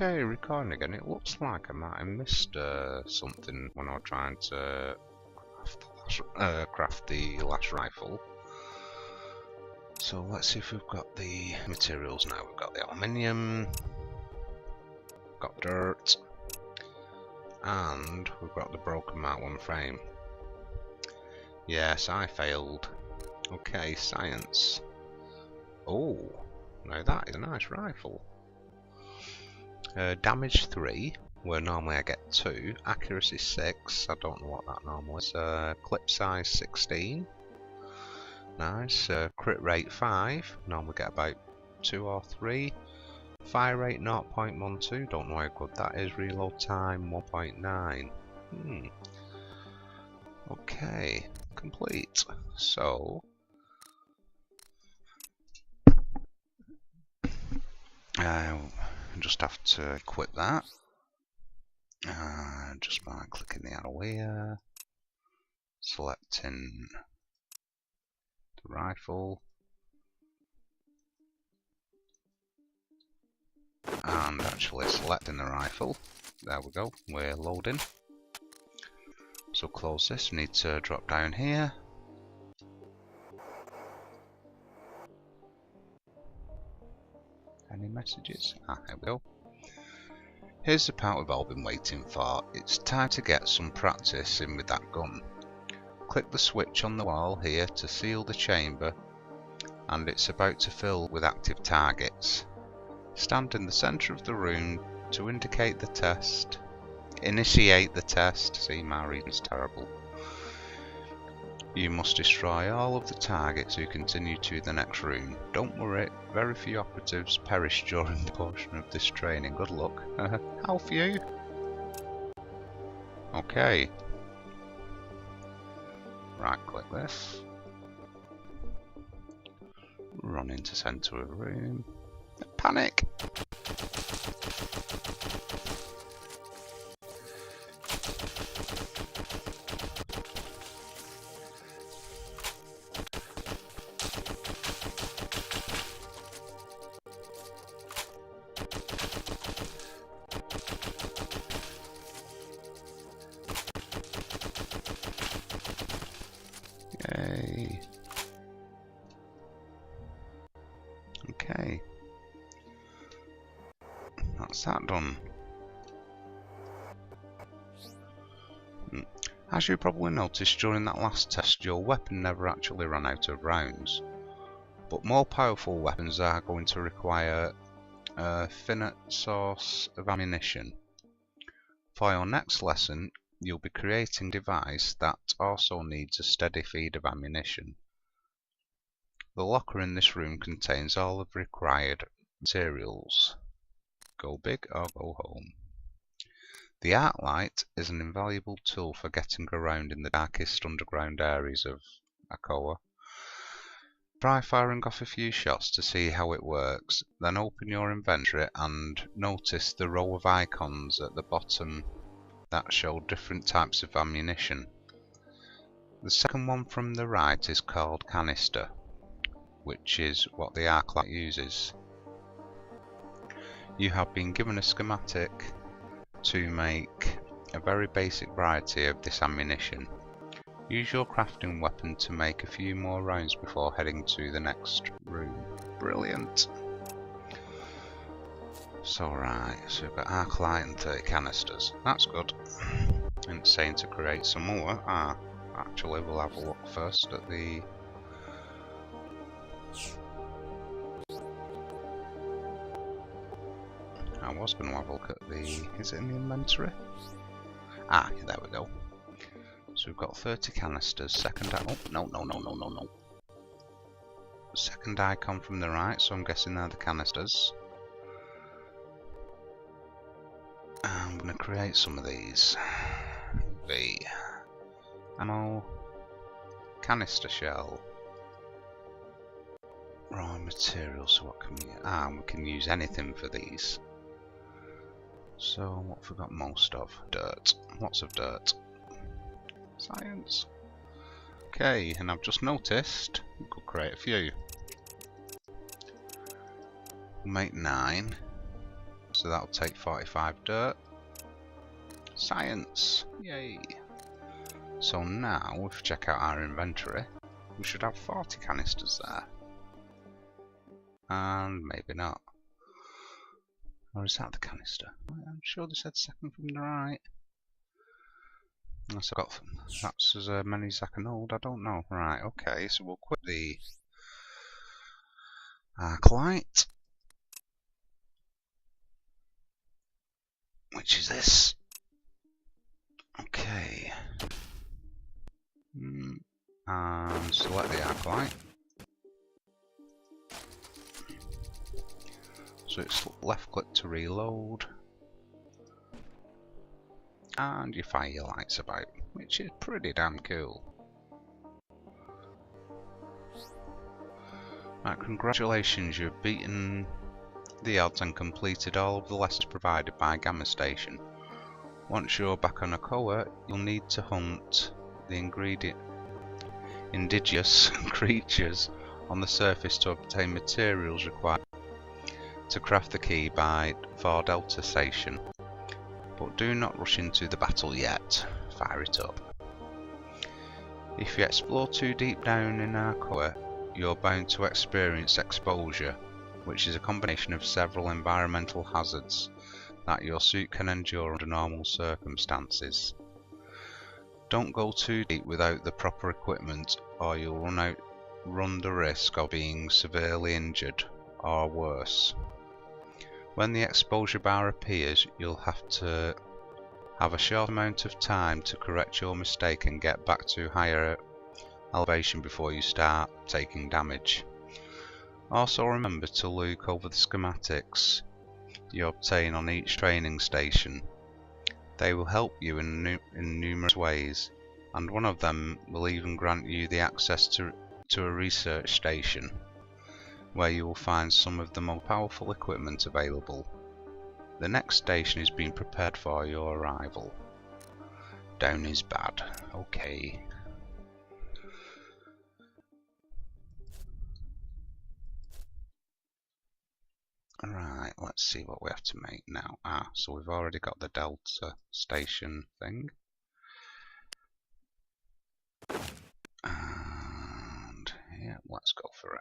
Okay, recording again. It looks like I might have missed something when I was trying to craft the last rifle. So let's see if we've got the materials now. We've got the aluminium, got dirt, and we've got the broken Mark 1 frame. Yes, I failed. Okay, science. Oh, now that is a nice rifle. Damage 3, where normally I get 2. Accuracy 6, I don't know what that normally is. Clip size 16. Nice. Crit rate 5, normally get about 2 or 3. Fire rate 0.12, don't know how good that is. Reload time 1.9. Okay, complete. So just have to equip that just by clicking the arrow here, selecting the rifle, and actually selecting the rifle. There we go, we're loading. So close this, we need to drop down here. Any messages? Here we go. Here's the part we've all been waiting for. It's time to get some practice in with that gun. Click the switch on the wall here to seal the chamber, and it's about to fill with active targets. Stand in the centre of the room to indicate the test. Initiate the test. See, my reading's terrible. You must destroy all of the targets who continue to the next room. Don't worry, very few operatives perish during the portion of this training. Good luck. How few? Okay. Right click this. Run into centre of room. Panic! Yay. Okay. That's that done. As you probably noticed during that last test, your weapon never actually ran out of rounds. But more powerful weapons are going to require a finite source of ammunition. For your next lesson, you'll be creating a device that also needs a steady feed of ammunition. The locker in this room contains all of the required materials. Go big or go home. The arc light is an invaluable tool for getting around in the darkest underground areas of Akoa. Try firing off a few shots to see how it works, then open your inventory and notice the row of icons at the bottom that show different types of ammunition. The second one from the right is called canister, which is what the arc light uses. You have been given a schematic to make a very basic variety of this ammunition. Use your crafting weapon to make a few more rounds before heading to the next room. Brilliant! So right, so we've got arc light and 30 canisters. That's good. And it's saying to create some more. Actually we'll have a look first at the... I was going to have a look at the... is it in the inventory? There we go. So we've got 30 canisters. Second... oh, no. Second icon from the right, so I'm guessing they're the canisters. I'm going to create some of these. The ammo, canister shell, raw materials. So what can we? We can use anything for these. So what have we got most of? Dirt. Lots of dirt. Science. Okay, and I've just noticed we could create a few. We'll make 9. So that'll take 45 dirt. Science! Yay! So now, if we check out our inventory, we should have 40 canisters there. And maybe not. Or is that the canister? I'm sure they said second from the right. Unless I've got that's as many as I can hold, I don't know. Right, okay, so we'll quit the arc light. Which is this. Okay. And select the arc light. So it's left click to reload. And you fire your lights about, which is pretty damn cool. Right, congratulations, you've beaten the odds and completed all of the lessons provided by Gamma Station. Once you're back on Okoa, you'll need to hunt the indigenous creatures on the surface to obtain materials required to craft the key for Delta Station. But do not rush into the battle yet. Fire it up. If you explore too deep down in Okoa, you're bound to experience exposure, which is a combination of several environmental hazards that your suit can endure under normal circumstances. Don't go too deep without the proper equipment, or you'll run the risk of being severely injured, or worse. When the exposure bar appears, you'll have to have a short amount of time to correct your mistake and get back to higher elevation before you start taking damage. Also remember to look over the schematics you obtain on each training station. They will help you in numerous ways, and one of them will even grant you the access to a research station, where you will find some of the most powerful equipment available. The next station is being prepared for your arrival. Down is bad. Okay. Right, let's see what we have to make now. So we've already got the Delta Station thing. And yeah, let's go for it.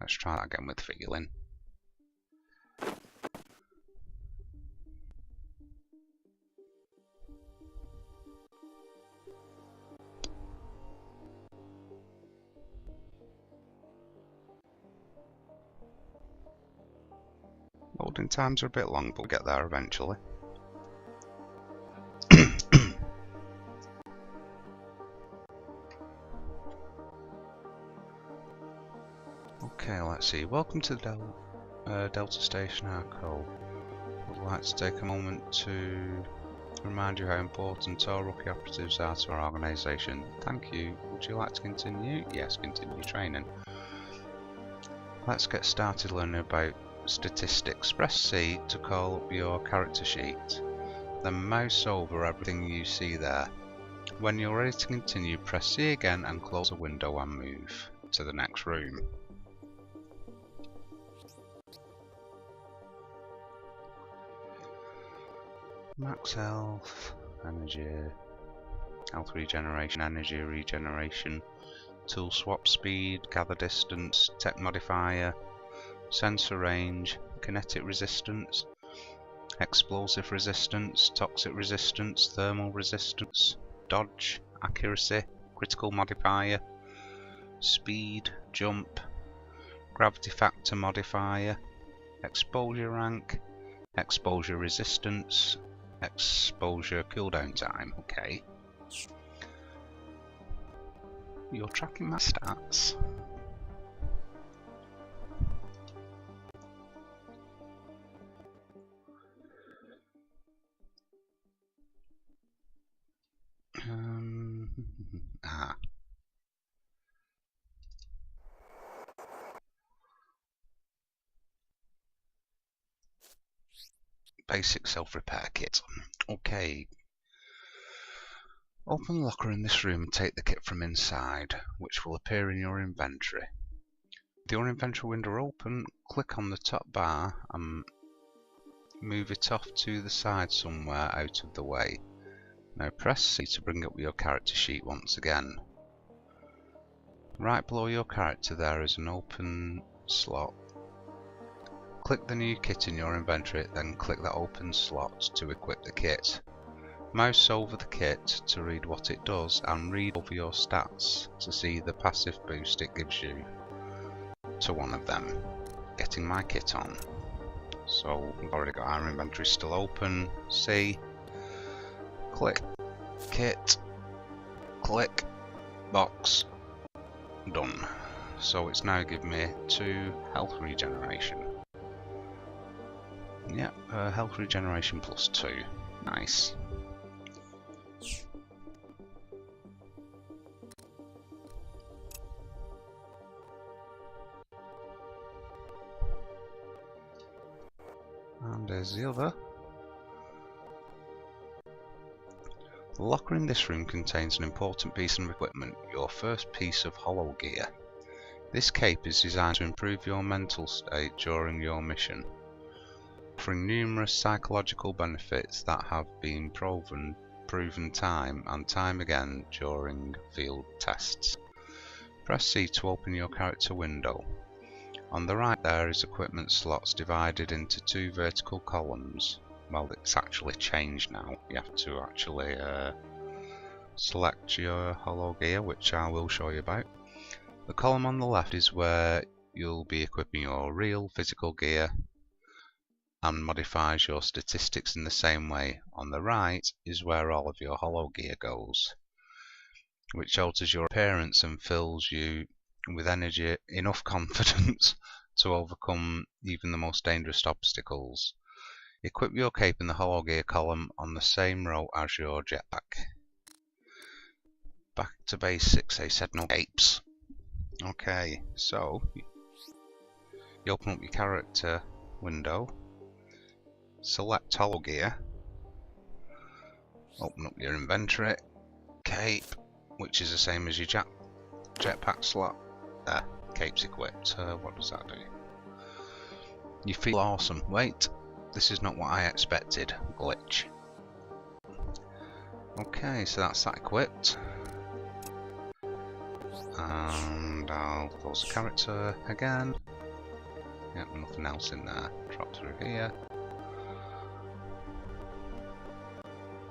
Let's try that again with feeling. Loading times are a bit long, but we'll get there eventually. Okay, let's see. Welcome to the Delta Station Arco. I'd like to take a moment to remind you how important our rookie operatives are to our organisation. Thank you. Would you like to continue? Yes, continue training. Let's get started learning about statistics. Press C to call up your character sheet. Then mouse over everything you see there. When you're ready to continue, press C again and close the window and move to the next room. Max health, energy, health regeneration, energy regeneration, tool swap speed, gather distance, tech modifier, sensor range, kinetic resistance, explosive resistance, toxic resistance, thermal resistance, dodge, accuracy, critical modifier, speed, jump, gravity factor modifier, exposure rank, exposure resistance, exposure cooldown time. Okay. You're tracking my stats. Basic self-repair kit. Okay. Open the locker in this room and take the kit from inside, which will appear in your inventory. your inventory window open, click on the top bar and move it off to the side somewhere out of the way. Now press C to bring up your character sheet once again. Right below your character there is an open slot. Click the new kit in your inventory, then click that open slot to equip the kit. Mouse over the kit to read what it does and read over your stats to see the passive boost it gives you to one of them. Getting my kit on. So we've already got our inventory still open. C, click, kit, click, box, done. So it's now given me 2 health regeneration. Yep, health regeneration plus 2. Nice. And there's the other. The locker in this room contains an important piece of equipment, your first piece of hollow gear. This cape is designed to improve your mental state during your mission, offering numerous psychological benefits that have been proven time and time again during field tests. Press C to open your character window. On the right there is equipment slots divided into 2 vertical columns. Well, it's actually changed now. You have to actually select your hollow gear, which I will show you about. The column on the left is where you'll be equipping your real physical gear and modifies your statistics in the same way. On the right is where all of your hollow gear goes, which alters your appearance and fills you with energy, enough confidence to overcome even the most dangerous obstacles. Equip your cape in the hollow gear column on the same row as your jetpack. Back to basics, they said no capes. Okay, so you open up your character window, select hollow gear, open up your inventory, cape, which is the same as your jetpack slot. There, cape's equipped. What does that do? You feel awesome. Wait, this is not what I expected. Glitch. Okay, so that's that equipped. And I'll close the character again. Yep, nothing else in there. Drop through here.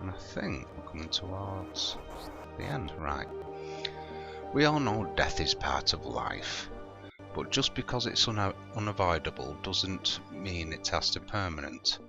And I think we're coming towards the end. Right. We all know death is part of life, but just because it's unavoidable doesn't mean it has to be permanent.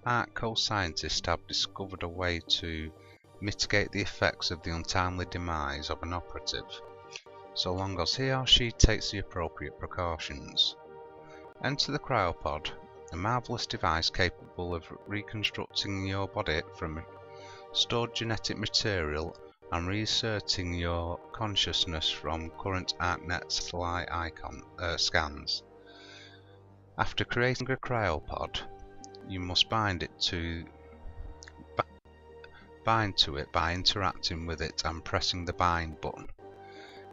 ARCO scientists have discovered a way to mitigate the effects of the untimely demise of an operative, so long as he or she takes the appropriate precautions. Enter the cryopod, a marvellous device capable of reconstructing your body from stored genetic material and reinserting your consciousness from current ArcNet satellite scans. After creating a cryopod, you must bind to it by interacting with it and pressing the bind button.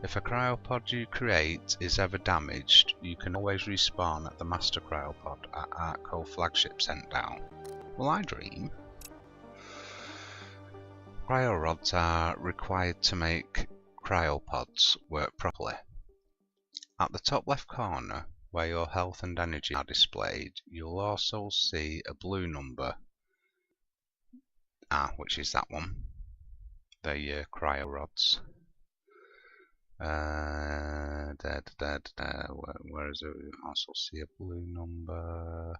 If a cryopod you create is ever damaged, you can always respawn at the master cryopod at ARCO flagship sent down. Will I dream? Cryorods are required to make cryopods work properly. At the top left corner, where your health and energy are displayed, you'll also see a blue number, which is that one. They're your cryorods. Where is it? You also see a blue number.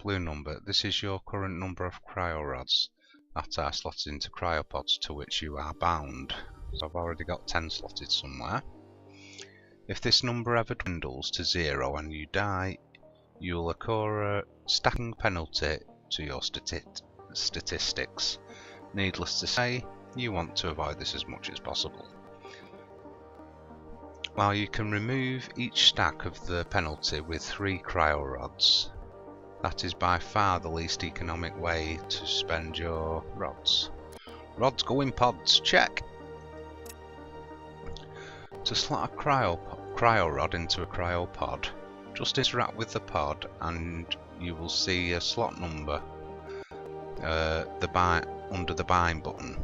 Blue number. This is your current number of cryorods that are slotted into cryopods to which you are bound. So I've already got 10 slotted somewhere. If this number ever dwindles to 0 and you die, you'll incur a stacking penalty to your statistics. Needless to say, you want to avoid this as much as possible. While you can remove each stack of the penalty with 3 cryorods, that is by far the least economic way to spend your rods. Rods go in pods, check! To slot a cryo rod into a cryopod. Just interact with the pod and you will see a slot number under the bind button.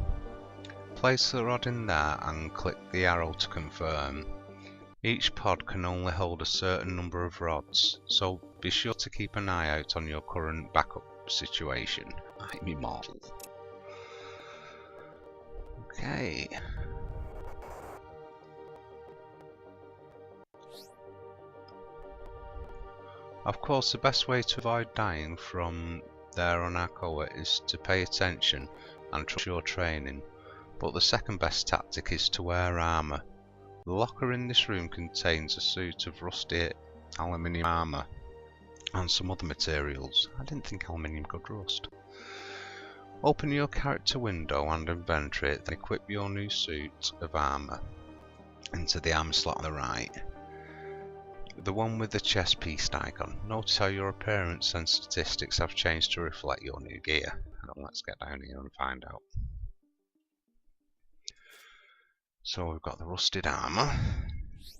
Place the rod in there and click the arrow to confirm. Each pod can only hold a certain number of rods, so be sure to keep an eye out on your current backup situation. I'm immortal. Okay. Of course, the best way to avoid dying from there on Alcoa is to pay attention and trust your training, but the second best tactic is to wear armour. The locker in this room contains a suit of rusty aluminium armour and some other materials. I didn't think aluminium could rust. Open your character window and inventory, then equip your new suit of armour into the armour slot on the right. The one with the chest piece icon. Notice how your appearance and statistics have changed to reflect your new gear. Let's get down here and find out. So we've got the rusted armour,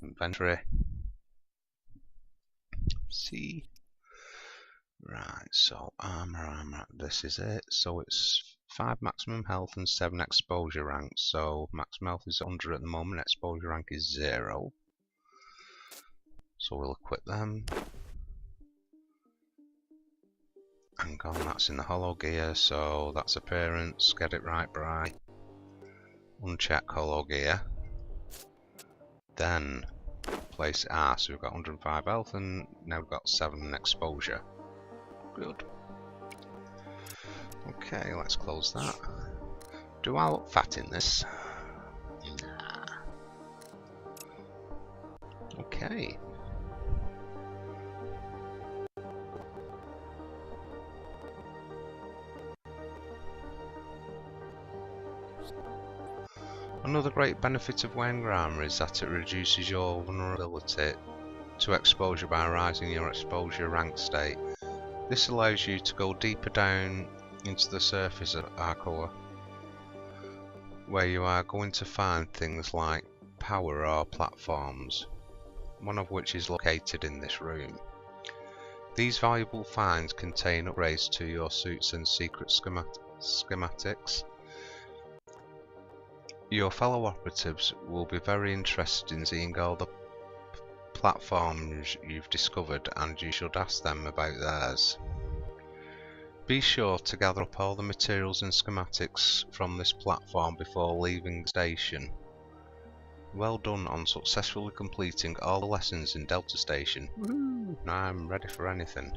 inventory, C. Right, so armour, this is it. So it's 5 maximum health and 7 exposure ranks. So maximum health is 100 at the moment, exposure rank is 0. So we'll equip them. Hang on, that's in the hollow gear, so that's appearance, get it right, Bri. Uncheck hollow gear. Then place R, so we've got 105 health and now we've got 7 exposure. Good. Okay, let's close that. Do I look fat in this? Nah. Okay. Another great benefit of wearing armour is that it reduces your vulnerability to exposure by rising your exposure rank state. This allows you to go deeper down into the surface of Alcoa, where you are going to find things like power or platforms, one of which is located in this room. These valuable finds contain upgrades to your suits and secret schematics. Your fellow operatives will be very interested in seeing all the platforms you've discovered, and you should ask them about theirs. Be sure to gather up all the materials and schematics from this platform before leaving the station. Well done on successfully completing all the lessons in Delta Station. Woo! Now I'm ready for anything.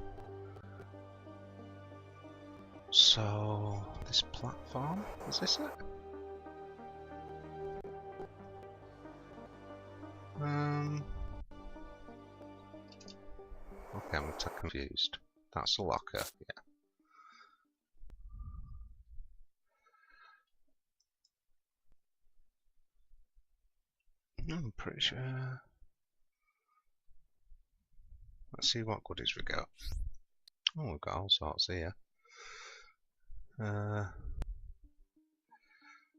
So, this platform, is this it? Okay, I'm a bit confused. That's a locker, yeah. I'm pretty sure. Let's see what goodies we got. Oh, we've got all sorts here.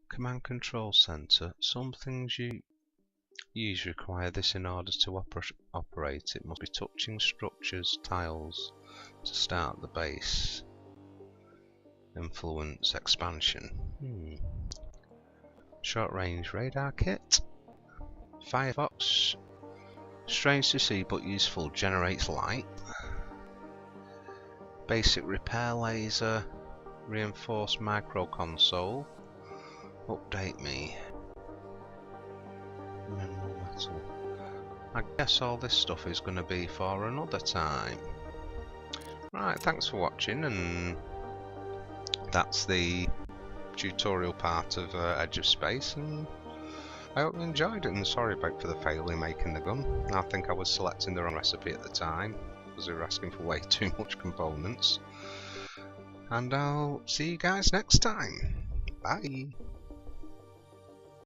Command control center. Some things you use require this in order to operate. It must be touching structures, tiles to start the base. Influence expansion. Short range radar kit. Firefox. Strange to see but useful, generates light. Basic repair laser. Reinforced micro console. Update me. Mineral metal. I guess all this stuff is going to be for another time. Right, thanks for watching, and that's the tutorial part of Edge of Space, and I hope you enjoyed it, and sorry about for the failure making the gun. I think I was selecting the wrong recipe at the time, because they were asking for way too much components. And I'll see you guys next time. Bye!